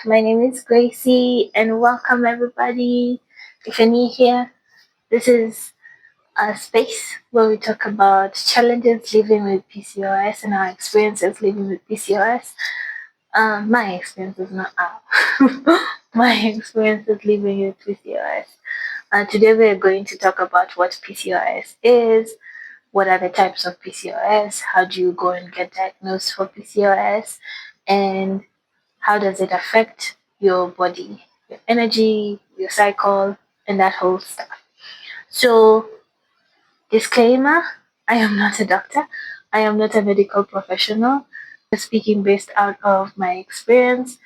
My name is Gracie, and welcome everybody. If you're new here, this is a space where we talk about challenges living with PCOS and our experiences living with PCOS. My experiences, not our. My experiences living with PCOS. Today we're going to talk about what PCOS is, what are the types of PCOS, how do you go and get diagnosed for PCOS, and how does it affect your body, your energy, your cycle, and that whole stuff. So, disclaimer, I am not a doctor, I am not a medical professional. I'm speaking based out of my experience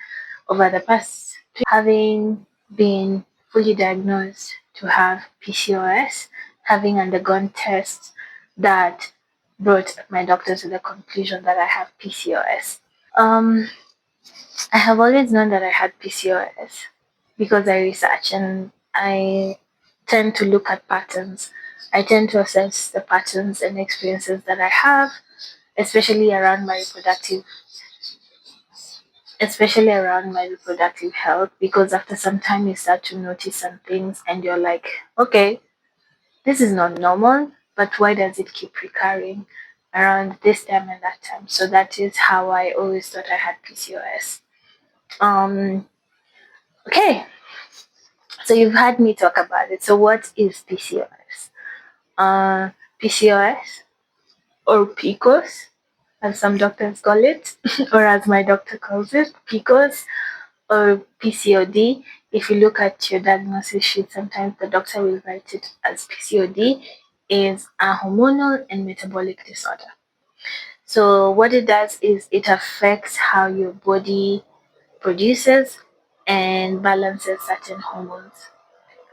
over the past having been fully diagnosed to have PCOS, having undergone tests that brought my doctor to the conclusion that I have PCOS. Um, I have always known that I had PCOS because I research and I tend to look at patterns. I tend to assess the patterns and experiences that I have, especially around my reproductive especially around my reproductive health, because after some time you start to notice some things and you're like, okay, this is not normal, but why does it keep recurring around this time and that time? So that is how I always thought I had PCOS. Um okay, so you've heard me talk about it. So what is PCOS? PCOS or PCOS, as some doctors call it, or as my doctor calls it, PCOS or PCOD. If you look at your diagnosis sheet, sometimes the doctor will write it as PCOD, is a hormonal and metabolic disorder. So what it does is it affects how your body produces and balances certain hormones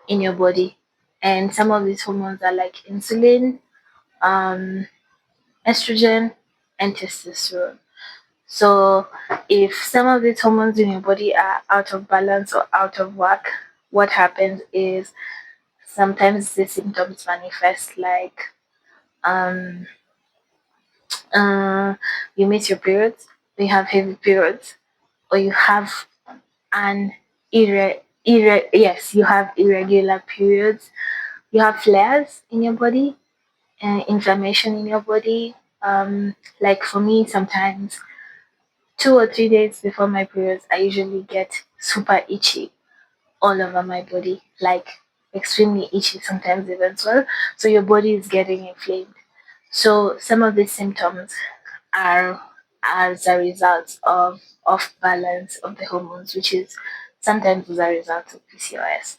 in your body. And some of these hormones are like insulin, um, estrogen, and testosterone. So, if some of these hormones in your body are out of balance or out of whack, what happens is sometimes the symptoms manifest like um, uh, you miss your periods, you have heavy periods, or you have an you have irregular periods, you have flares in your body, inflammation in your body. Like for me, sometimes 2 or 3 days before my periods, I usually get super itchy all over my body, like extremely itchy, sometimes even swell. So your body is getting inflamed. So some of these symptoms are as a result of off balance of the hormones, which is sometimes as a result of PCOS.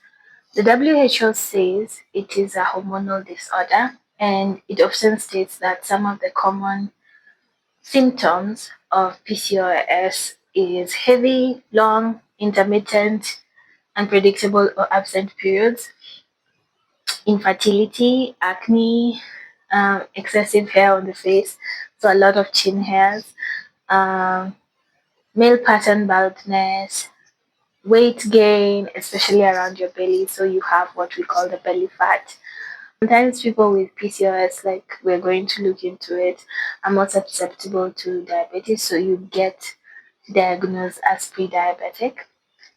The WHO says it is a hormonal disorder, and it often states that some of the common symptoms of PCOS is heavy, long, intermittent, unpredictable or absent periods, infertility, acne, excessive hair on the face, so a lot of chin hairs, um, male pattern baldness, weight gain, especially around your belly, so you have what we call the belly fat. Sometimes people with PCOS, like we're going to look into it, are more susceptible to diabetes, so you get diagnosed as pre-diabetic.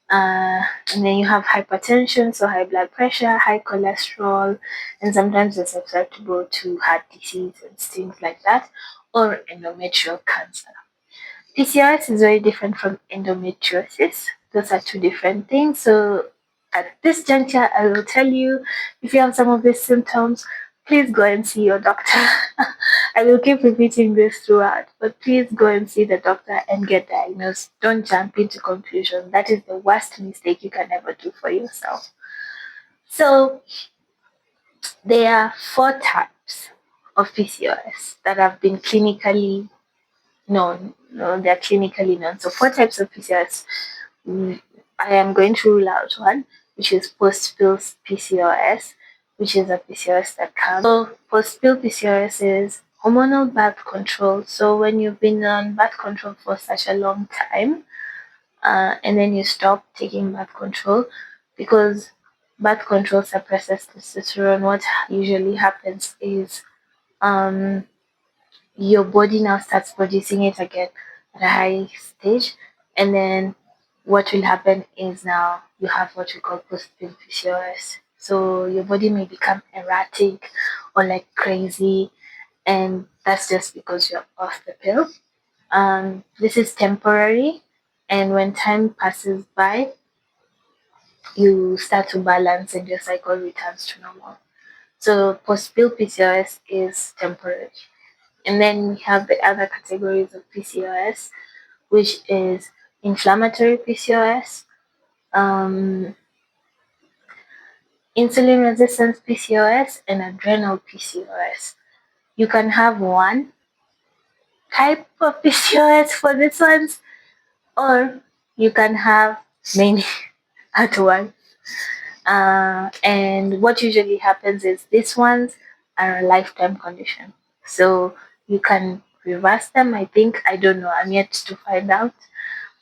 And then you have hypertension, so high blood pressure, high cholesterol, and sometimes you're susceptible to heart disease and things like that, or endometrial cancer. PCOS is very different from endometriosis. Those are two different things. So at this juncture, I will tell you if you have some of these symptoms, please go and see your doctor. I will keep repeating this throughout, but please go and see the doctor and get diagnosed. Don't jump into conclusion. That is the worst mistake you can ever do for yourself. So there are 4 types of PCOS that have been clinically known. No, they're clinically known. So 4 types of PCOS. I am going to rule out one, which is post-pill PCOS, which is a PCOS that comes. So post-pill PCOS is hormonal birth control. So when you've been on birth control for such a long time, and then you stop taking birth control because birth control suppresses testosterone, what usually happens is um, your body now starts producing it again at a high stage, and then what will happen is now you have what we call post-pill PCOS. So your body may become erratic or like crazy, and that's just because you're off the pill. This is temporary, and when time passes by, you start to balance and your cycle returns to normal. So post-pill PCOS is temporary. And then we have the other categories of PCOS, which is inflammatory PCOS, um, insulin resistance PCOS, and adrenal PCOS. You can have one type of PCOS for these ones, or you can have many at once. And what usually happens is these ones are a lifetime condition. So you can reverse them, I think. I don't know. I'm yet to find out.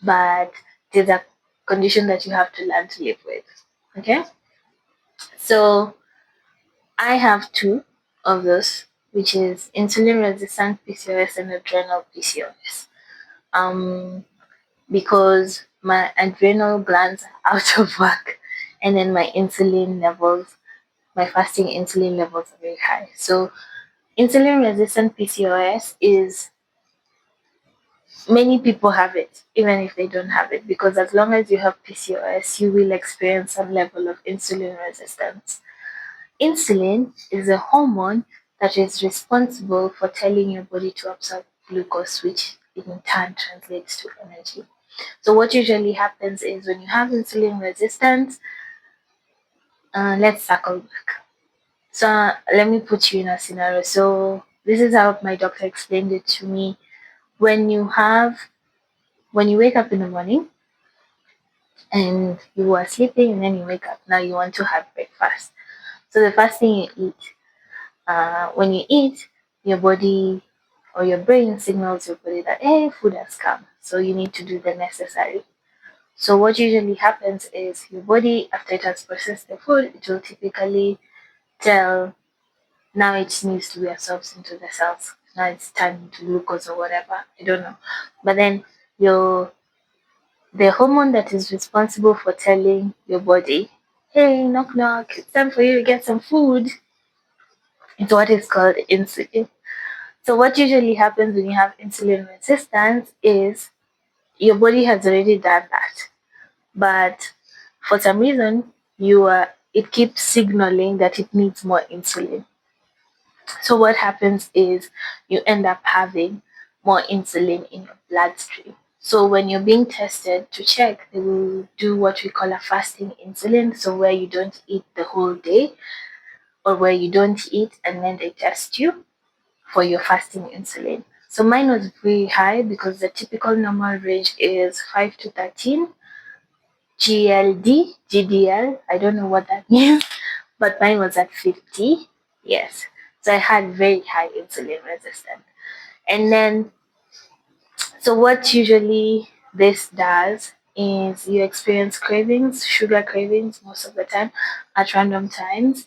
But there's a condition that you have to learn to live with. Okay? So I have two of those, which is insulin resistant PCOS and adrenal PCOS. Um, because my adrenal glands are out of work, and then my fasting insulin levels are very high. So insulin resistant PCOS is, many people have it, even if they don't have it, because as long as you have PCOS, you will experience some level of insulin resistance. Insulin is a hormone that is responsible for telling your body to absorb glucose, which in turn translates to energy. So what usually happens is when you have insulin resistance, let's circle back. So let me put you in a scenario. So this is how my doctor explained it to me. When you have, when you wake up in the morning and you are sleeping and then you wake up, now you want to have breakfast. So the first thing you eat, when you eat, your body or your brain signals your body that hey, food has come. So you need to do the necessary. So what usually happens is your body, after it has processed the food, it will typically tell now it needs to be absorbed into the cells. Now it's turned into glucose or whatever. I don't know. But then your the hormone that is responsible for telling your body, hey, knock knock, it's time for you to get some food. It's what is called insulin. So what usually happens when you have insulin resistance is your body has already done that. But for some reason it keeps signaling that it needs more insulin. So what happens is you end up having more insulin in your bloodstream. So when you're being tested to check, they will do what we call a fasting insulin. So where you don't eat the whole day or where you don't eat and then they test you for your fasting insulin. So mine was very high because the typical normal range is 5 to 13 GDL. I don't know what that means, but mine was at 50. Yes. So I had very high insulin resistance. And then, so what usually this does is you experience cravings, sugar cravings most of the time at random times,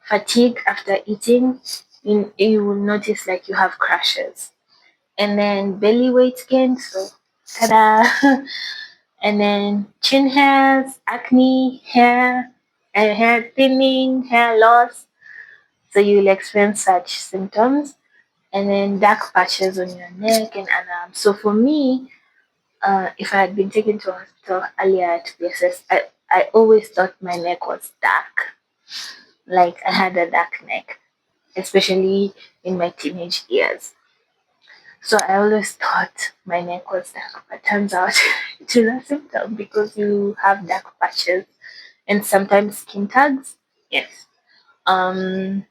fatigue after eating. You will notice like you have crashes. And then belly weight gain. So, ta-da! And then chin hairs, acne, hair thinning, hair loss. So you'll experience such symptoms. And then dark patches on your neck and arms. So for me, if I had been taken to hospital earlier to be assessed, I always thought my neck was dark. Like I had a dark neck, especially in my teenage years. So I always thought my neck was dark, but turns out it is a symptom because you have dark patches and sometimes skin tags. Yes. Um,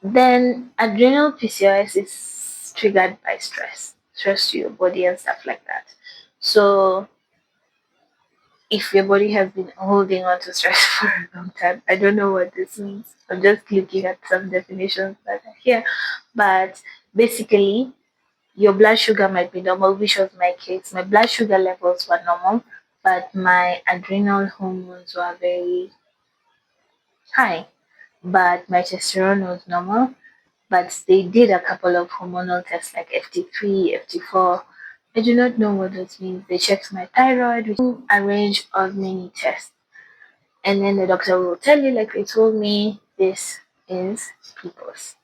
then adrenal PCOS is triggered by stress to your body and stuff like that. So if your body has been holding on to stress for a long time, I don't know what this means. I'm just looking at some definitions that are here, but basically your blood sugar might be normal, which was my case. My blood sugar levels were normal, but my adrenal hormones were very high. But my testosterone was normal. But they did a couple of hormonal tests like FT3, FT4, I do not know what those means. They checked my thyroid, which a range of many tests. And then the doctor will tell you, like they told me, this is PCOS.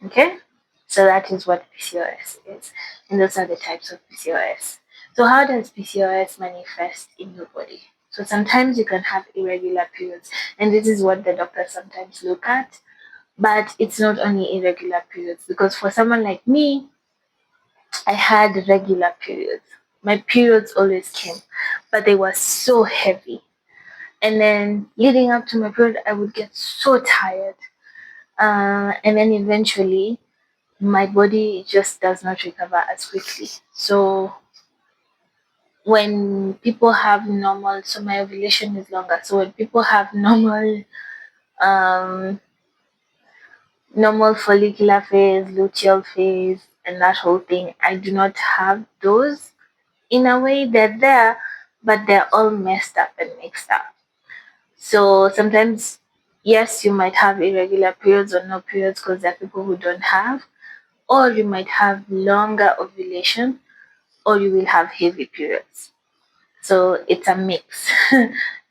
Okay? So that is what PCOS is. And those are the types of PCOS. So how does PCOS manifest in your body? So sometimes you can have irregular periods, and this is what the doctors sometimes look at. But it's not only irregular periods, because for someone like me, I had regular periods. My periods always came, but they were so heavy. And then leading up to my period, I would get so tired. And then eventually, my body just does not recover as quickly. So when people have normal, so my ovulation is longer. So when people have um, normal follicular phase, luteal phase, and that whole thing, I do not have those. In a way, they're there, but they're all messed up and mixed up. So sometimes, yes, you might have irregular periods or no periods because there are people who don't have, or you might have longer ovulation, or you will have heavy periods. So it's a mix.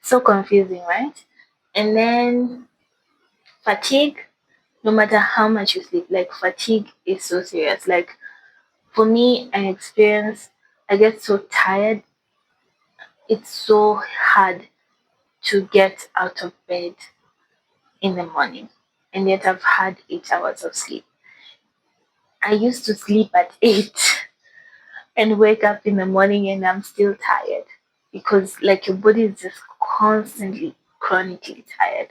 So confusing, right? And then fatigue, no matter how much you sleep, like fatigue is so serious. Like for me, I get so tired, it's so hard to get out of bed in the morning. And yet I've had 8 hours of sleep. I used to sleep at 8 and wake up in the morning and I'm still tired because like your body is just constantly chronically tired.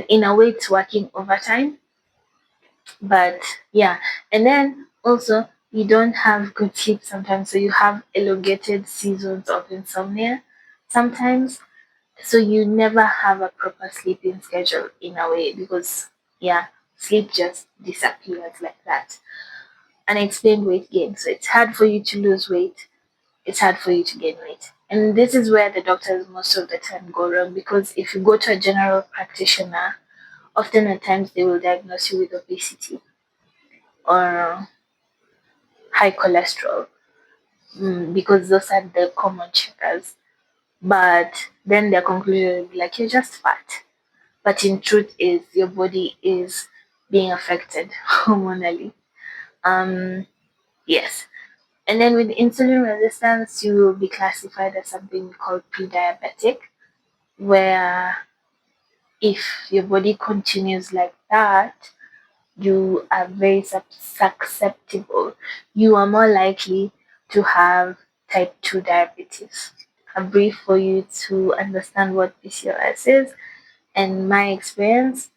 In a way it's working overtime, but yeah. And then also you don't have good sleep sometimes, so you have elongated seasons of insomnia sometimes, so you never have a proper sleeping schedule in a way because yeah, sleep just disappears like that. Unexplained weight gain, so it's hard for you to lose weight, it's hard for you to gain weight. And this is where the doctors most of the time go wrong, because if you go to a general practitioner, often at times they will diagnose you with obesity or high cholesterol, because those are the common checkers. But then their conclusion will be like, you're just fat. But in truth is your body is being affected hormonally. Um, yes. And then with insulin resistance, you will be classified as something called pre-diabetic, where if your body continues like that, you are very susceptible. You are more likely to have type 2 diabetes. A brief for you to understand what PCOS is and my experience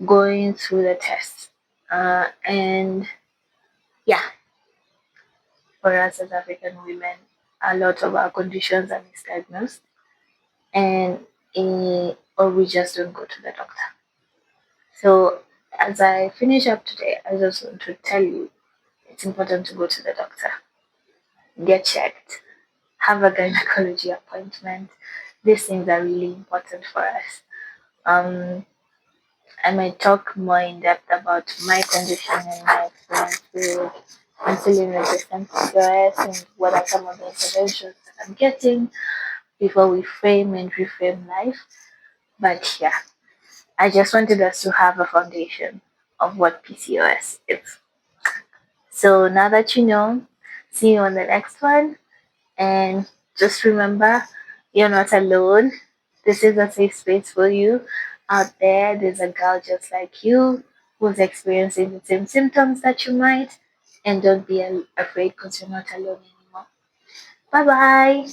going through the test. And yeah, for us as African women, a lot of our conditions are misdiagnosed, and or we just don't go to the doctor. So as I finish up today, I just want to tell you it's important to go to the doctor, get checked, have a gynecology appointment. These things are really important for us. Um, I might talk more in depth about my condition and my experience with insulin resistant PCOS and what are some of the interventions that I'm getting before we frame and reframe life. But yeah, I just wanted us to have a foundation of what PCOS is. So now that you know, see you on the next one. And just remember, you're not alone. This is a safe space for you. Out there, there's a girl just like you who's experiencing the same symptoms that you might. And don't be afraid because you're not alone anymore. Bye bye.